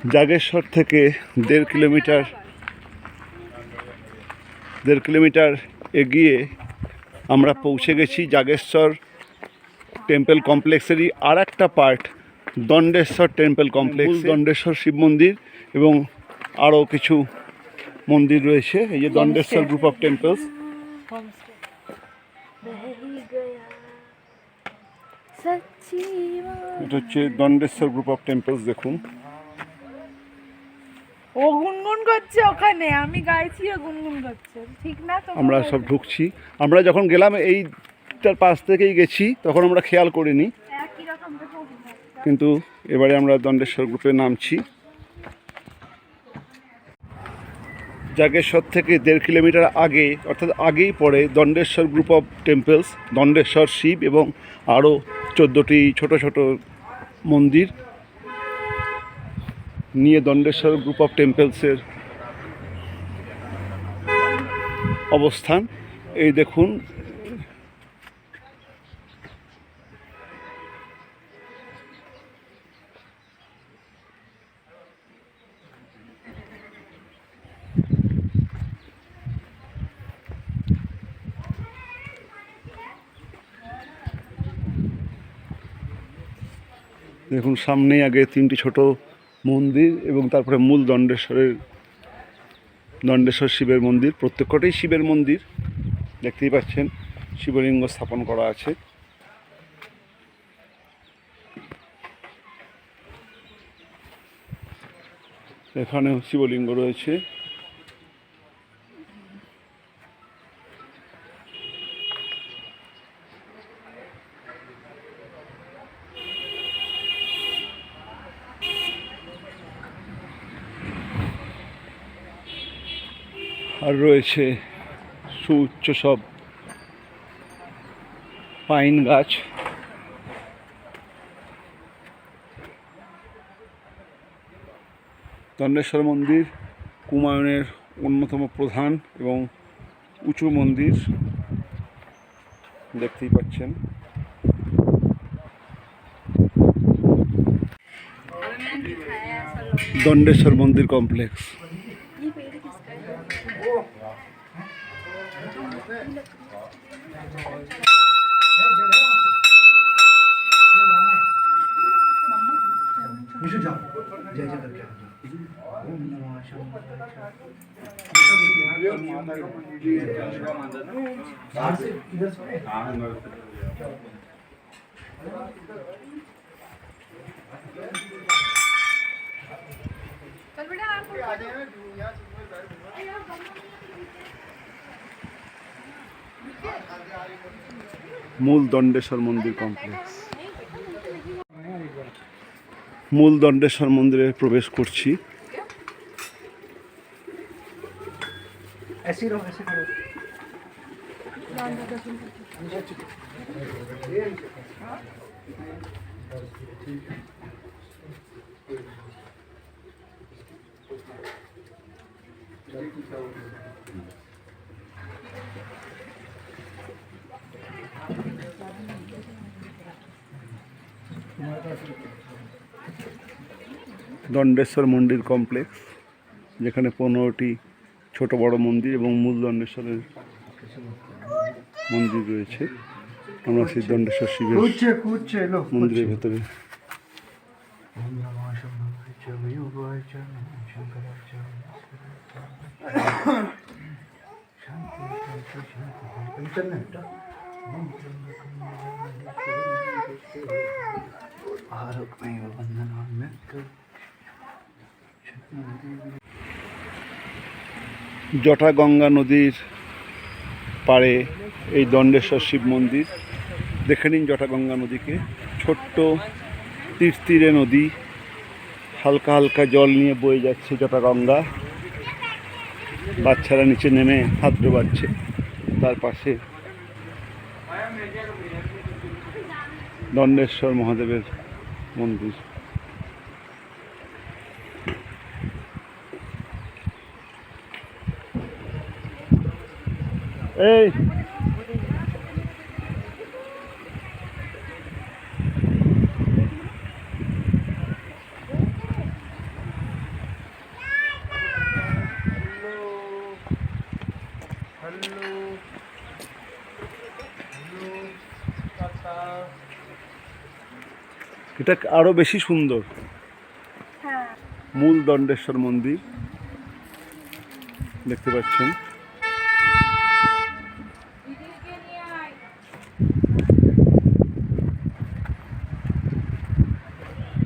জাগেশ্বর থেকে 1.5 কিলোমিটার এগিয়ে আমরা পৌঁছে গেছি জাগেশ্বর টেম্পল কমপ্লেক্সেরই আর একটা part, Dandeshwar temple complex. Dandeshwar Shiva মন্দির এবং আরও কিছু মন্দির রয়েছে। এই যে দণ্ডেশ্বর গ্রুপ অফ টেম্পলস, এটা হচ্ছে দণ্ডেশ্বর গ্রুপ অফ টেম্পলস। দেখুন ও গুনগুন করছে ওখানে, আমি গাইছি ও গুনগুন করছে, ঠিক না? তো আমরা সব ঢুকছি। আমরা যখন গেলাম এইটার পাশ থেকেই গেছি, তখন আমরা খেয়াল করিনি, কিন্তু এবারে আমরা দণ্ডেশ্বর গ্রুপে নামছি। জাগেশ্বর থেকে 1.5 কিলোমিটার আগে, অর্থাৎ আগেই পড়ে Dandeshwar group of temples, Dandeshwar Shiva এবং আরও 14টি ছোট ছোট মন্দির নিয়ে দণ্ডেশ্বর গ্রুপ অফ টেম্পলসের অবস্থান। এই দেখুন, দেখুন সামনেই আগে 3টি ছোট মন্দির এবং তারপরে মূল দণ্ডেশ্বর শিবের মন্দির। প্রত্যেকটাই শিবের মন্দির, দেখতেই পাচ্ছেন শিবলিঙ্গ স্থাপন করা আছে। এখানেও শিবলিঙ্গ রয়েছে। আর রয়েছে সুউচ্চ সব পাইন গাছ। দণ্ডেশ্বর মন্দির কুমায়ুনের অন্যতম প্রধান এবং উঁচু মন্দির, দেখতেই পাচ্ছেন। দণ্ডেশ্বর মন্দির কমপ্লেক্স। মূল দণ্ডেশ্বর মন্দির কমপ্লেক্স। মূল দণ্ডেশ্বর মন্দিরে প্রবেশ করছি। দণ্ডেশ্বর মন্দির কমপ্লেক্স, যেখানে 15টি ছোট বড় মন্দির এবং মূল দণ্ডেশ্বরের মন্দির রয়েছে। আমরা সেই দণ্ডেশ্বর শিবের মন্দিরের ভেতরে। জটাগঙ্গা নদীর পাড়ে এই দণ্ডেশ্বর শিব মন্দির। দেখে নিন জটাগঙ্গা নদীকে, ছোট্ট তীরে নদী, হালকা হালকা জল নিয়ে বয়ে যাচ্ছে জটাগঙ্গা। বাচ্চারা নিচে নেমে হাত ডোবাচ্ছে। তার পাশে দণ্ডেশ্বর মহাদেবের মন্দির। এই এটা আরো বেশি সুন্দর। হ্যাঁ মূল দণ্ডেশ্বর মন্দির দেখতে পাচ্ছেন।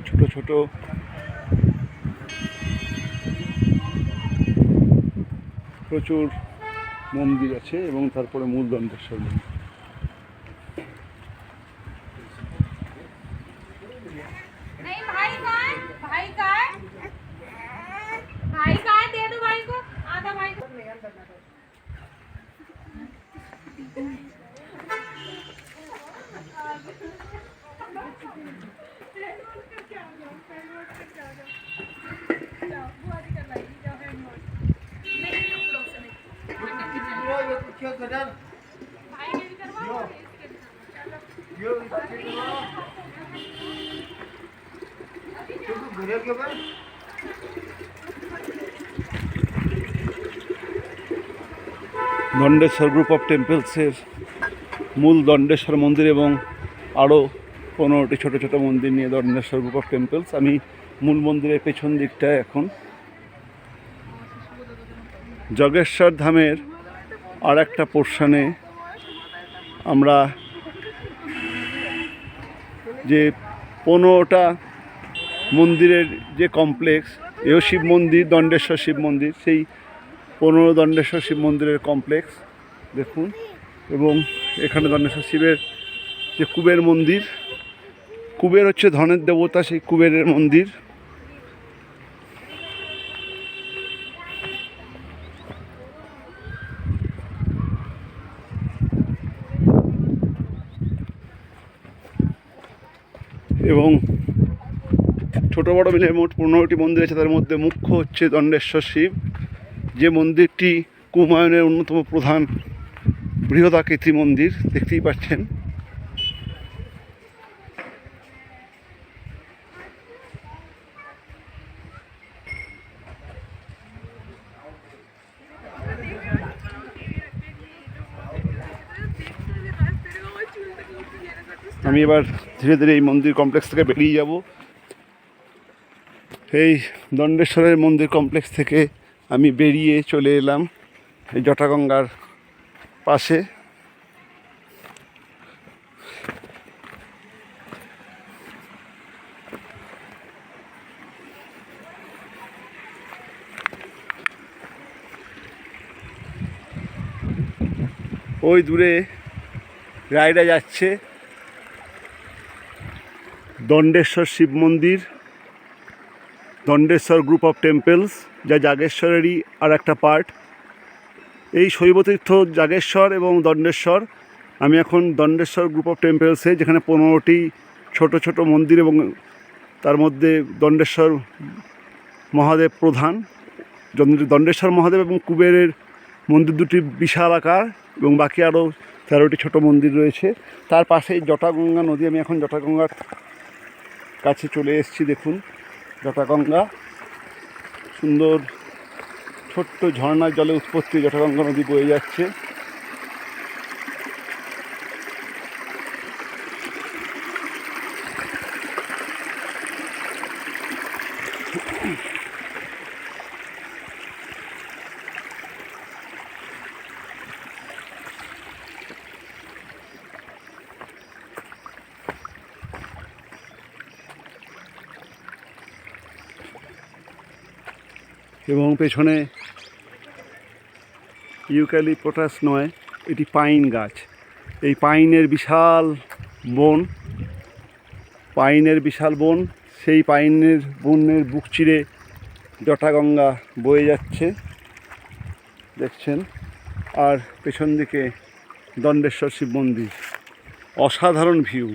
ছোট ছোট প্রচুর মন্দির আছে এবং তারপরে মূল দণ্ডেশ্বর মন্দির। দণ্ডেশ্বর গ্রুপ অফ টেম্পলসের মূল দণ্ডেশ্বর মন্দির এবং আরও 15টি ছোটো ছোটো মন্দির নিয়ে দণ্ডেশ্বর গ্রুপ অফ টেম্পলস। আমি মূল মন্দিরের পেছন দিকটায় এখন। জগেশ্বর ধামের আর একটা পোর্শনে আমরা যে 15টা মন্দিরের যে কমপ্লেক্স, এও শিব মন্দির, দণ্ডেশ্বর শিব মন্দির, সেই 15 দণ্ডেশ্বর শিব মন্দিরের কমপ্লেক্স দেখুন। এবং এখানে দণ্ডেশ্বর শিবের যে কুবের মন্দির, কুবের হচ্ছে ধনের দেবতা, সেই কুবেরের মন্দির। এবং ছোটো বড়ো মিলে মোট 15টি মন্দির আছে, তার মধ্যে মুখ্য হচ্ছে দণ্ডেশ্বর শিব, যে মন্দিরটি কুমায়ুনের অন্যতম প্রধান বৃহদাকৃতি মন্দির, দেখতেই পাচ্ছেন। আমি এবার ধীরে ধীরে এই মন্দির কমপ্লেক্স থেকে বেরিয়ে যাব। এই দণ্ডেশ্বরের মন্দির কমপ্লেক্স থেকে আমি বেরিয়ে চলে এলাম এই জটাগঙ্গার পাশে। ওই দূরে গাড়িটা যাচ্ছে দণ্ডেশ্বর শিব মন্দির, দণ্ডেশ্বর গ্রুপ অফ টেম্পলস, যা জাগেশ্বরেরই আর একটা পার্ট। এই শৈবতীর্থ জাগেশ্বর এবং দণ্ডেশ্বর। আমি এখন দণ্ডেশ্বর গ্রুপ অফ টেম্পলসে, যেখানে 15টি ছোট ছোট মন্দির এবং তার মধ্যে দণ্ডেশ্বর মহাদেব প্রধান। দণ্ডেশ্বর মহাদেব এবং কুবেরের মন্দির দুটি বিশাল আকার এবং বাকি আরও 13টি ছোট মন্দির রয়েছে। তার পাশেই জটাগঙ্গা নদী। আমি এখন জটাগঙ্গার কাছে চলে এসেছি। দেখুন জটাগঙ্গা, সুন্দর ছোট্ট ঝর্ণার জলে উৎপত্তি জটাগঙ্গা নদী বয়ে যাচ্ছে। এবং পেছনে ইউক্যালিপটাস নয়, এটি পাইন গাছ। এই পাইনের বিশাল বন, সেই পাইনের বনের বুক চিরে জটাগঙ্গা বয়ে যাচ্ছে, দেখছেন। আর পেছন দিকে দণ্ডেশ্বর শিব মন্দির, অসাধারণ ভিউ।